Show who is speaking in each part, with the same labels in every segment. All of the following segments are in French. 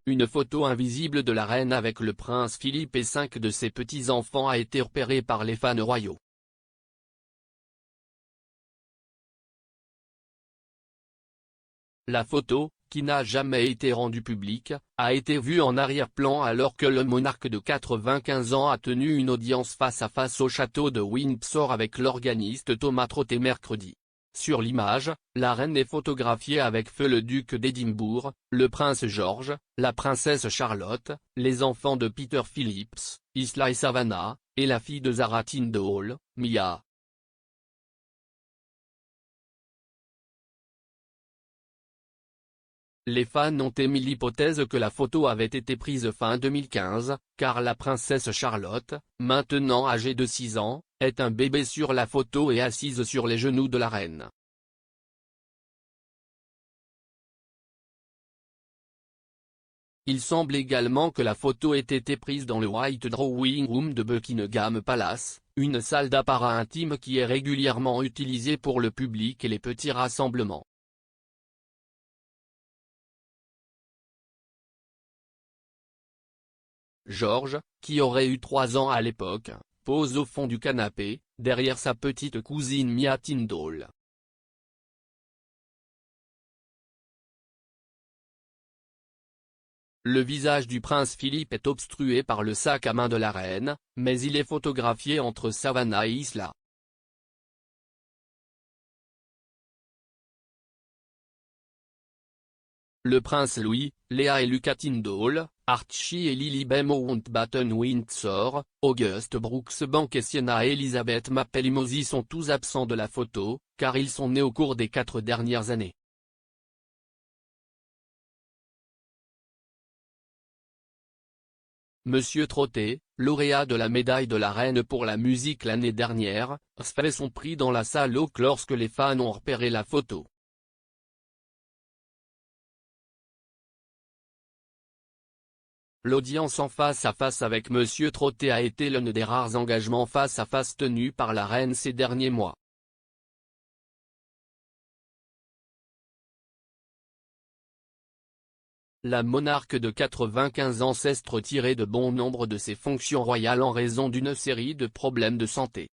Speaker 1: une photo invisible de la reine avec le prince Philippe et 5 de ses petits-enfants a été repérée par les fans royaux. La photo, qui n'a jamais été rendue publique, a été vue en arrière-plan alors que le monarque de 95 ans a tenu une audience face-à-face au château de Windsor avec l'organiste Thomas Trottet mercredi. Sur l'image, la reine est photographiée avec feu le duc d'Édimbourg, le prince George, la princesse Charlotte, les enfants de Peter Phillips, Isla et Savannah, et la fille de Zara Tindall, Mia. Les fans ont émis l'hypothèse que la photo avait été prise fin 2015, car la princesse Charlotte, maintenant âgée de 6 ans, est un bébé sur la photo et assise sur les genoux de la reine. Il semble également que la photo ait été prise dans le White Drawing Room de Buckingham Palace, une salle d'apparat intime qui est régulièrement utilisée pour le public et les petits rassemblements. George, qui aurait eu 3 ans à l'époque, pose au fond du canapé, derrière sa petite cousine Mia Tindall. Le visage du prince Philippe est obstrué par le sac à main de la reine, mais il est photographié entre Savannah et Isla. Le prince Louis, Léa et Lucas Tindall, Archie et Lily Mountbatten Windsor, Auguste Brooksbank et Sienna et Elizabeth Mapelimosi sont tous absents de la photo, car ils sont nés au cours des 4 dernières années. Monsieur Trottet, lauréat de la médaille de la reine pour la musique l'année dernière, fait son prix dans la salle Oak lorsque les fans ont repéré la photo. L'audience en face-à-face avec Monsieur Trottet a été l'un des rares engagements face-à-face tenus par la reine ces derniers mois. La monarque de 95 ans s'est retirée de bon nombre de ses fonctions royales en raison d'une série de problèmes de santé.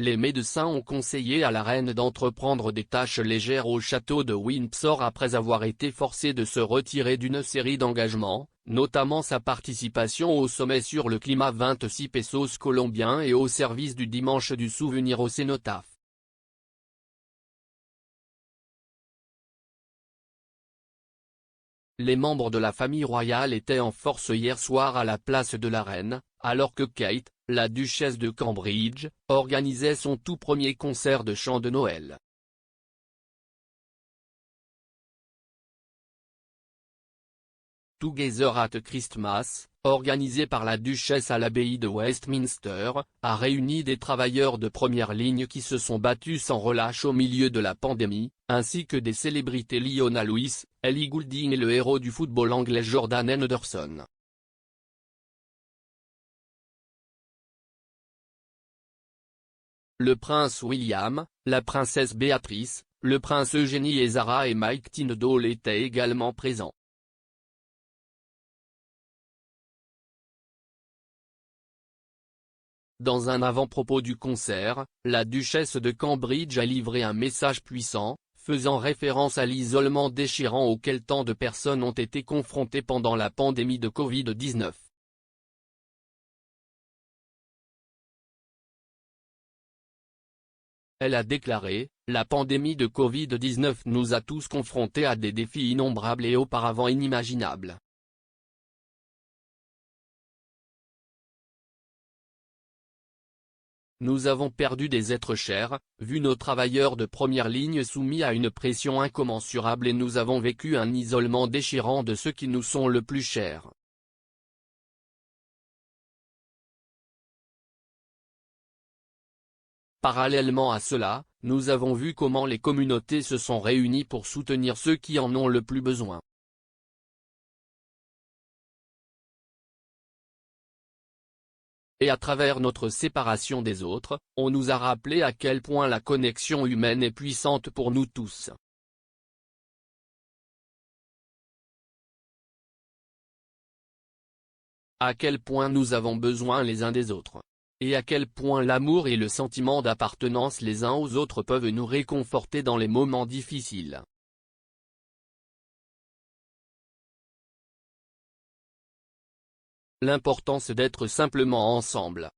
Speaker 1: Les médecins ont conseillé à la reine d'entreprendre des tâches légères au château de Windsor après avoir été forcée de se retirer d'une série d'engagements, notamment sa participation au sommet sur le climat 26 pesos colombiens et au service du dimanche du souvenir au cénotaphe. Les membres de la famille royale étaient en force hier soir à la place de la reine, alors que Kate, la duchesse de Cambridge, organisait son tout premier concert de chant de Noël. Together at Christmas, organisé par la duchesse à l'abbaye de Westminster, a réuni des travailleurs de première ligne qui se sont battus sans relâche au milieu de la pandémie, ainsi que des célébrités Leona Lewis, Ellie Goulding et le héros du football anglais Jordan Henderson. Le prince William, la princesse Béatrice, le prince Eugénie et Zara et Mike Tindall étaient également présents. Dans un avant-propos du concert, la duchesse de Cambridge a livré un message puissant, faisant référence à l'isolement déchirant auquel tant de personnes ont été confrontées pendant la pandémie de Covid-19. Elle a déclaré, « La pandémie de Covid-19 nous a tous confrontés à des défis innombrables et auparavant inimaginables. Nous avons perdu des êtres chers, vu nos travailleurs de première ligne soumis à une pression incommensurable et nous avons vécu un isolement déchirant de ceux qui nous sont le plus chers. » Parallèlement à cela, nous avons vu comment les communautés se sont réunies pour soutenir ceux qui en ont le plus besoin. Et à travers notre séparation des autres, on nous a rappelé à quel point la connexion humaine est puissante pour nous tous. À quel point nous avons besoin les uns des autres. Et à quel point l'amour et le sentiment d'appartenance les uns aux autres peuvent nous réconforter dans les moments difficiles. L'importance d'être simplement ensemble.